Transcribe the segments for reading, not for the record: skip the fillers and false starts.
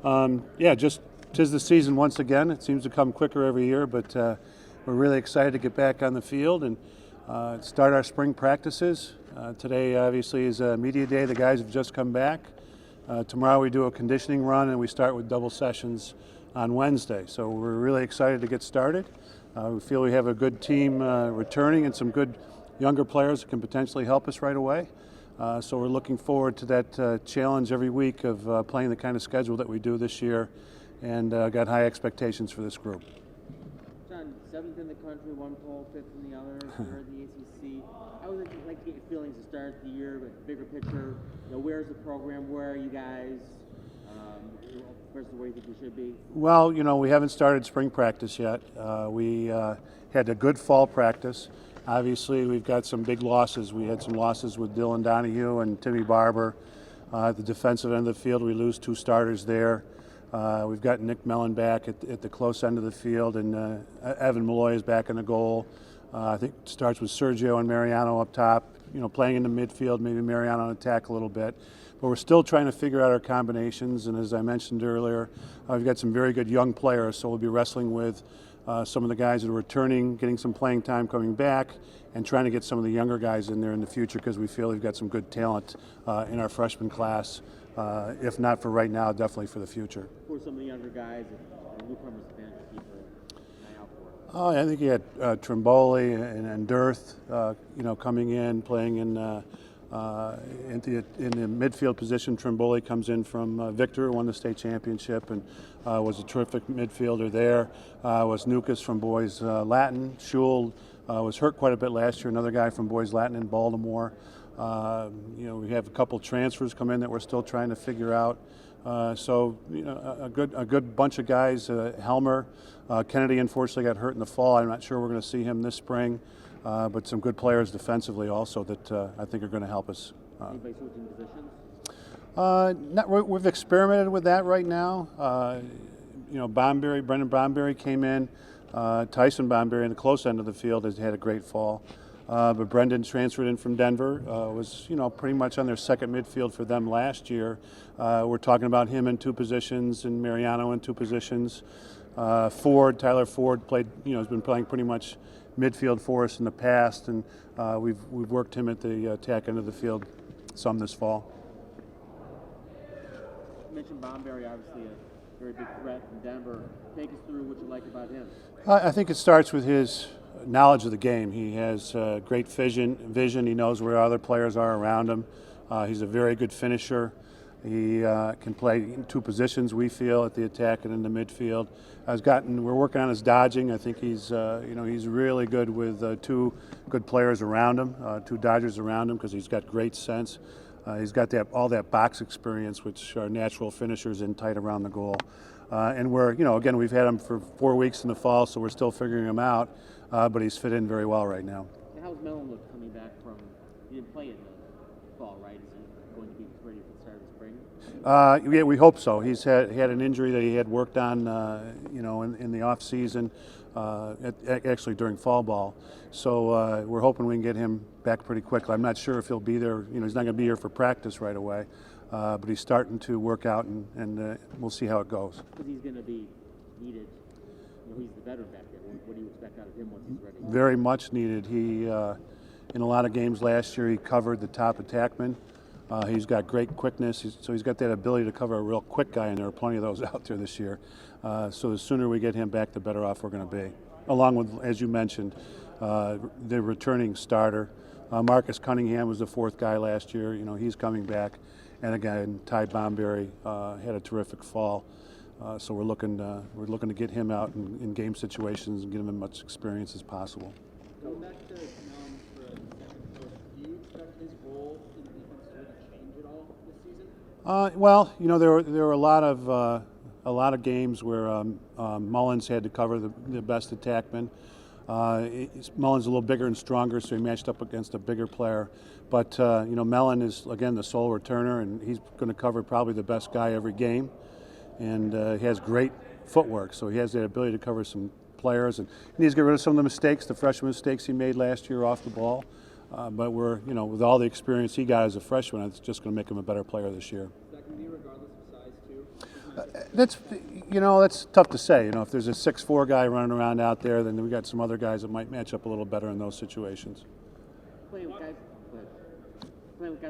Yeah, just 'tis the season once again. It seems to come quicker every year, but we're really excited to get back on the field and start our spring practices. Today, obviously, is media day. The guys have just come back. Tomorrow we do a conditioning run, and we start with double sessions on Wednesday. So we're really excited to get started. We feel we have a good team returning and some good younger players that can potentially help us right away. So we're looking forward to that challenge every week of playing the kind of schedule that we do this year, and got high expectations for this group. John, 7th in the country, one poll, 5th in the other, 3rd in the ACC. How would it like to get your feelings to start the year, but bigger picture? Where's the program? Where are you guys? Versus where you think you should be? Well, we haven't started spring practice yet. We had a good fall practice. Obviously, we've got some big losses. We had some losses with Dylan Donahue and Timmy Barber. At the defensive end of the field, we lose 2 starters there. We've got Nick Mellon back at the close end of the field, and Evan Malloy is back in the goal. I think it starts with Sergio and Mariano up top, playing in the midfield, maybe Mariano on attack a little bit. But we're still trying to figure out our combinations, and as I mentioned earlier, we've got some very good young players, so we'll be wrestling with some of the guys that are returning, getting some playing time coming back, and trying to get some of the younger guys in there in the future because we feel we've got some good talent in our freshman class, if not for right now, definitely for the future. Who are some of the younger guys and newcomers to keep an eye out for? Oh, I think you had Trimboli and Dirth, coming in, playing in the midfield position. Trimboli comes in from Victor, won the state championship, and was a terrific midfielder there. Was Nukas from Boys Latin. Schul was hurt quite a bit last year. Another guy from Boys Latin in Baltimore. We have a couple transfers come in that we're still trying to figure out. So a good bunch of guys. Helmer, Kennedy unfortunately got hurt in the fall. I'm not sure we're going to see him this spring. But some good players defensively also that I think are going to help us. Anybody switching positions? We've experimented with that right now. Brendan Bomberry came in. Tyson Bomberry in the close end of the field has had a great fall. But Brendan transferred in from Denver, was pretty much on their second midfield for them last year. We're talking about him in 2 positions and Mariano in 2 positions. Tyler Ford played, has been playing pretty much midfield for us in the past, and we've worked him at the attack end of the field some this fall. You mentioned Bomberry, obviously a very big threat in Denver. Take us through what you like about him. I think it starts with his knowledge of the game. He has great vision. He knows where other players are around him. He's a very good finisher. He can play in 2 positions, we feel, at the attack and in the midfield. We're working on his dodging. I think he's really good with 2 good players around him, 2 dodgers around him, because he's got great sense. He's got all that box experience, which are natural finishers in tight around the goal. And again, we've had him for 4 weeks in the fall, so we're still figuring him out. But he's fit in very well right now. How's Mellon look coming back from? He didn't play in the fall, right? Is he going to be ready for the start of the spring? Yeah, we hope so. He had an injury that he had worked on, in the off season, actually during fall ball. So we're hoping we can get him back pretty quickly. I'm not sure if he'll be there. He's not going to be here for practice right away, but he's starting to work out, and we'll see how it goes. Because he's going to be needed. He's the veteran back there. What do you expect out of him once he's ready? Very much needed. He, in a lot of games last year, he covered the top attackman. He's got great quickness, so he's got that ability to cover a real quick guy, and there are plenty of those out there this year. So the sooner we get him back, the better off we're going to be. Along with, as you mentioned, the returning starter. Marcus Cunningham was the 4th guy last year. He's coming back. And again, Ty Bomberry had a terrific fall. So we're looking to get him out in game situations and get him as much experience as possible. Going back to Mellon for a second, coach, do you expect his role in the defense to change at all this season? Well, there were a lot of games where Mullins had to cover the best attackman. Mullins a little bigger and stronger, so he matched up against a bigger player. But Mellon is again the sole returner, and he's going to cover probably the best guy every game. And he has great footwork, so he has that ability to cover some players, and he needs to get rid of some of the mistakes, the freshman mistakes he made last year off the ball. But with all the experience he got as a freshman, it's just going to make him a better player this year. Is that going to be regardless of size too? That's that's tough to say. If there's a 6'4" guy running around out there, then we got some other guys that might match up a little better in those situations. Playing with guys,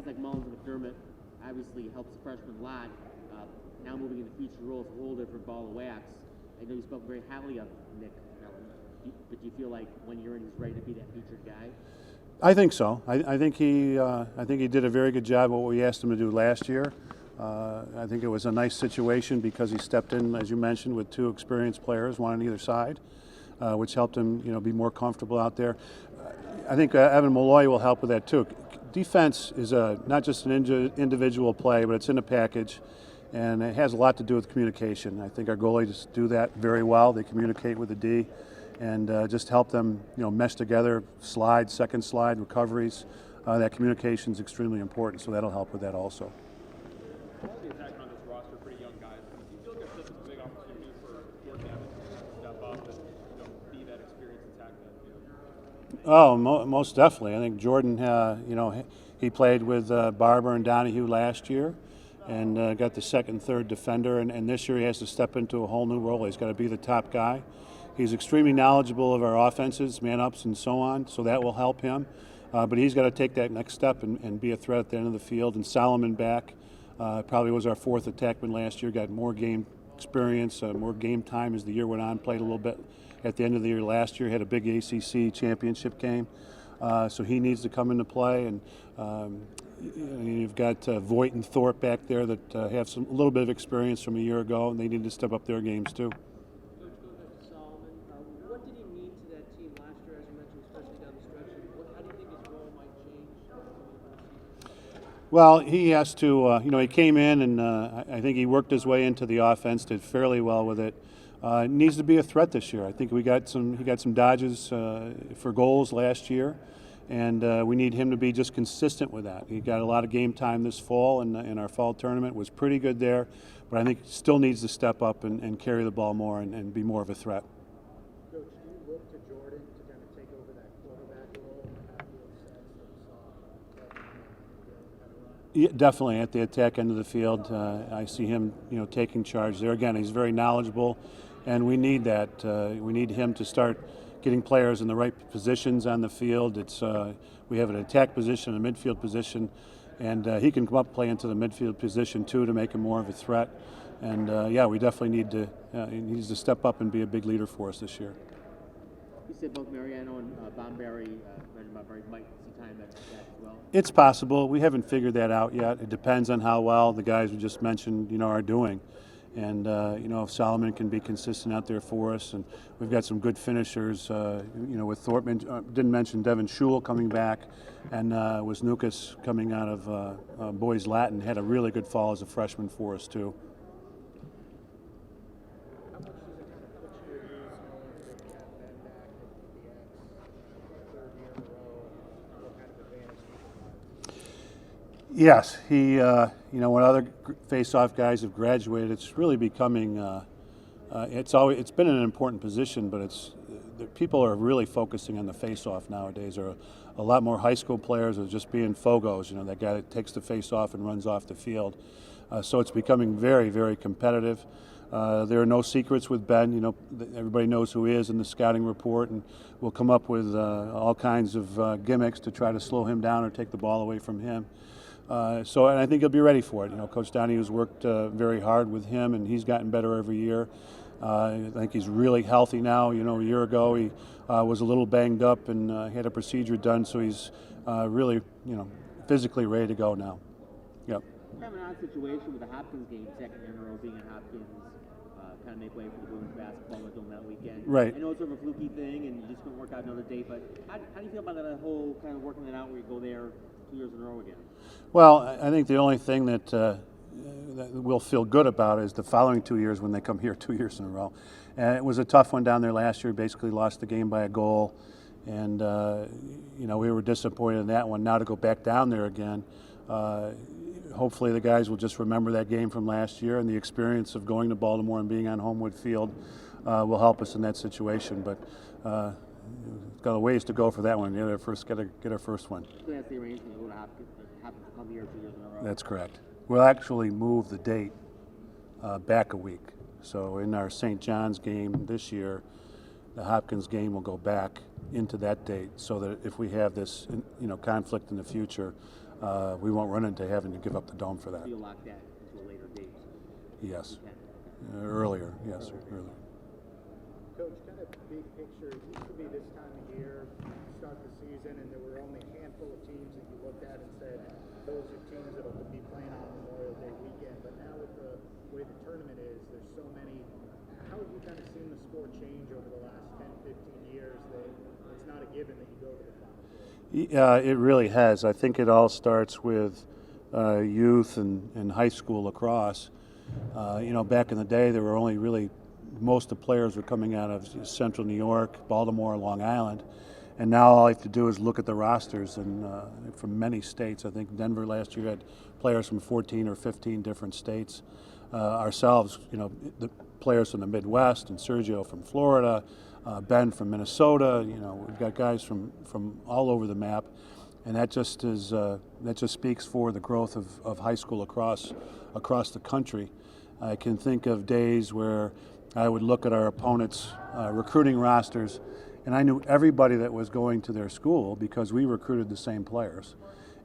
like Mullins and McDermott obviously helps the freshman a lot. Now moving into feature roles, a whole different ball of wax. I know you spoke very highly of Nick Mellon, but do you feel like when you're in, he's ready to be that featured guy? I think so. I think he did a very good job of what we asked him to do last year. I think it was a nice situation because he stepped in, as you mentioned, with two experienced players, one on either side, which helped him, be more comfortable out there. I think Evan Malloy will help with that too. Defense is not just an individual play, but it's in a package, and it has a lot to do with communication. I think our goalies do that very well. They communicate with the D, and just help them, mesh together, slide, second slide, recoveries. That communication is extremely important, so that'll help with that also. The attack on this roster, pretty young guys. Do you feel like this is a big opportunity for Jordan Evans to step up and be that experienced attack that? Oh, most definitely. I think Jordan, he played with Barber and Donahue last year, and got the second, third defender. And this year he has to step into a whole new role. He's got to be the top guy. He's extremely knowledgeable of our offenses, man-ups and so on, so that will help him. But he's got to take that next step and be a threat at the end of the field. And Solomon back. Probably was our fourth attackman last year, got more game experience, more game time as the year went on, played a little bit at the end of the year last year, had a big ACC championship game. So he needs to come into play. And you've got Voigt and Thorpe back there that have a little bit of experience from a year ago, and they need to step up their games too. Coach, going back to Solomon, what did he mean to that team last year, as you mentioned, especially down the stretch? How do you think his role might change this season? Well, he has to, he came in and I think he worked his way into the offense, did fairly well with it. Needs to be a threat this year. I think he got some dodges for goals last year, and we need him to be just consistent with that. He got a lot of game time this fall, and our fall tournament was pretty good there, but I think he still needs to step up and carry the ball more and be more of a threat. Coach, do you look to Jordan to kind of take over that quarterback role in the half-field sets that we saw that kind of run? Yeah, definitely at the attack end of the field. I see him, taking charge there. Again, he's very knowledgeable, and we need that. We need him to start getting players in the right positions on the field. We have an attack position, a midfield position, and he can come up and play into the midfield position too to make him more of a threat. And we definitely he needs to step up and be a big leader for us this year. You said both Mariano and Bomberry might see time at that as well. It's possible. We haven't figured that out yet. It depends on how well the guys we just mentioned, are doing. And, if Solomon can be consistent out there for us. And we've got some good finishers, with Thorpe. Didn't mention Devin Schul coming back, and Wisnukas coming out of Boys Latin. Had a really good fall as a freshman for us, too. How much does it lose knowing that you have Ben back at the third year in a row? What kind of advantage do you provide? Yes, he. When other face-off guys have graduated, it's really becoming. It's been an important position, but people are really focusing on the face-off nowadays. There are a lot more high school players are just being fogos. That guy that takes the face-off and runs off the field. So it's becoming very, very competitive. There are no secrets with Ben. Everybody knows who he is in the scouting report, and we'll come up with all kinds of gimmicks to try to slow him down or take the ball away from him. And I think he'll be ready for it. Coach Donahue's worked very hard with him, and he's gotten better every year. I think he's really healthy now. A year ago he was a little banged up and had a procedure done, so he's really, physically ready to go now. Yep. Kind of an odd situation with the Hopkins game, second year in a row being at Hopkins, kind of make way for the women's basketball we're doing that weekend. Right. I know it's sort of a fluky thing, and you just couldn't work out another date, but how do you feel about that whole kind of working it out where you go there 2 years in a row again? Well, I think the only thing that we'll feel good about is the following 2 years when they come here 2 years in a row. And it was a tough one down there last year. Basically lost the game by a goal, and we were disappointed in that one. Now to go back down there again, hopefully the guys will just remember that game from last year, and the experience of going to Baltimore and being on Homewood Field will help us in that situation. But got a ways to go for that one. Get our first one. So that's the arrangement. We'll have to come here 2 years in a row. That's correct. We'll actually move the date back a week. So in our St. John's game this year, the Hopkins game will go back into that date, so that if we have this, conflict in the future, we won't run into having to give up the dome for that. So you'll lock that into a later date? Yes. Okay. Earlier, yes, earlier. Coach, kind of big picture, it used to be this time of year, start the season, and there were only a handful of teams that you looked at and said, those are teams that will be playing on Memorial Day weekend. But now with the way the tournament is, there's so many. How have you kind of seen the sport change over the last 10, 15 years that it's not a given that you go to the Final Four? It really has. I think it all starts with youth and high school lacrosse. Back in the day, there were only really, most of the players were coming out of Central New York, Baltimore, Long Island. And now all I have to do is look at the rosters, and from many states. I think Denver last year had players from 14 or 15 different states. Ourselves, the players from the Midwest, and Sergio from Florida, Ben from Minnesota. We've got guys from all over the map, and that just speaks for the growth of high school lacrosse across the country. I can think of days where I would look at our opponents' recruiting rosters, and I knew everybody that was going to their school because we recruited the same players.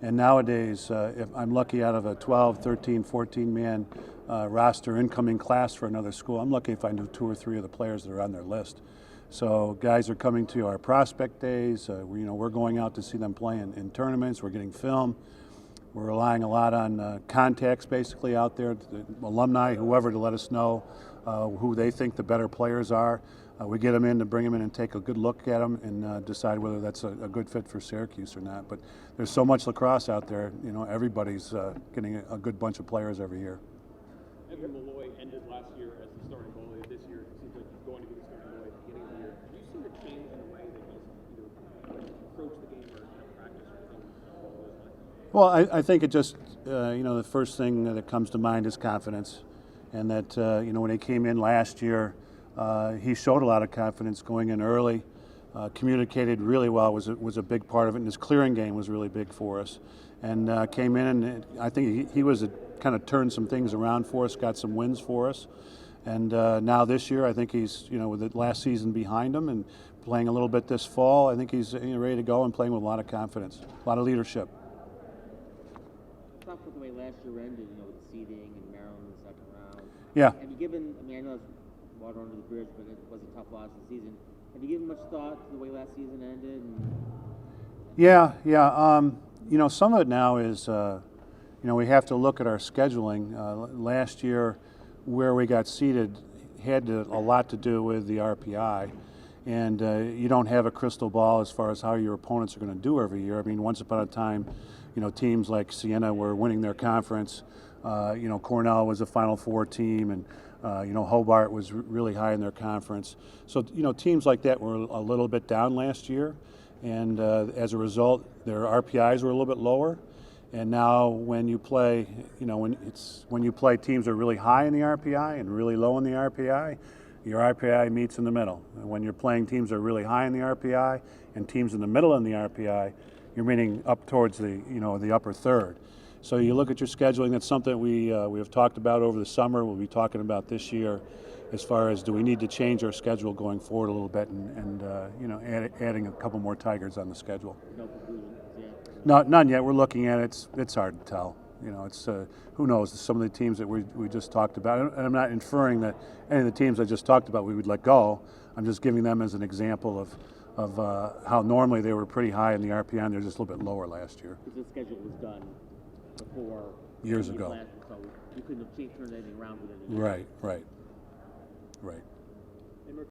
And nowadays, if I'm lucky out of a 12, 13, 14-man roster incoming class for another school, I'm lucky if I knew 2 or 3 of the players that are on their list. So guys are coming to our prospect days. We're going out to see them play in tournaments. We're getting film. We're relying a lot on contacts basically out there, the alumni, whoever, to let us know who they think the better players are. We get them in to bring them in and take a good look at them and decide whether that's a good fit for Syracuse or not. But there's so much lacrosse out there, everybody's getting a good bunch of players every year. Evan Malloy ended last year as the starting goalie. This year, it seems like he's going to be the starting goalie at the beginning of the year. Have you seen a change in the way that he's either approached the game or practice or anything along those lines? Well, I think it just, the first thing that comes to mind is confidence. And that, when he came in last year, he showed a lot of confidence going in early, communicated really well, was a big part of it, and his clearing game was really big for us. And came in, and I think he was kind of turned some things around for us, got some wins for us. And now this year, I think he's, with the last season behind him and playing a little bit this fall, I think he's ready to go and playing with a lot of confidence, a lot of leadership. Talk about the way last year ended, with the seeding and Maryland in the second round. Yeah. Have you given, I know it's water under the bridge, but it was a tough loss of the season. Have you given much thought to the way last season ended? Yeah. Some of it now is, we have to look at our scheduling. Last year, where we got seated had a lot to do with the RPI. And you don't have a crystal ball as far as how your opponents are going to do every year. I mean, once upon a time, teams like Siena were winning their conference. Cornell was a Final Four team, and Hobart was really high in their conference. So teams like that were a little bit down last year, and as a result, their RPIs were a little bit lower. And now when you play, when you play teams that are really high in the RPI and really low in the RPI, your RPI meets in the middle. And when you're playing teams that are really high in the RPI and teams in the middle in the RPI, you're meeting up towards the upper third. So you look at your scheduling. That's something we have talked about over the summer. We'll be talking about this year, as far as do we need to change our schedule going forward a little bit, and adding a couple more Tigers on the schedule. No conclusions yet? No, none yet. We're looking at it. It's hard to tell. It's who knows. Some of the teams that we just talked about, and I'm not inferring that any of the teams I just talked about we would let go. I'm just giving them as an example of how normally they were pretty high in the RPI, and they're just a little bit lower last year. Because the schedule was done before years ago. So you couldn't have turned anything around with it. Right.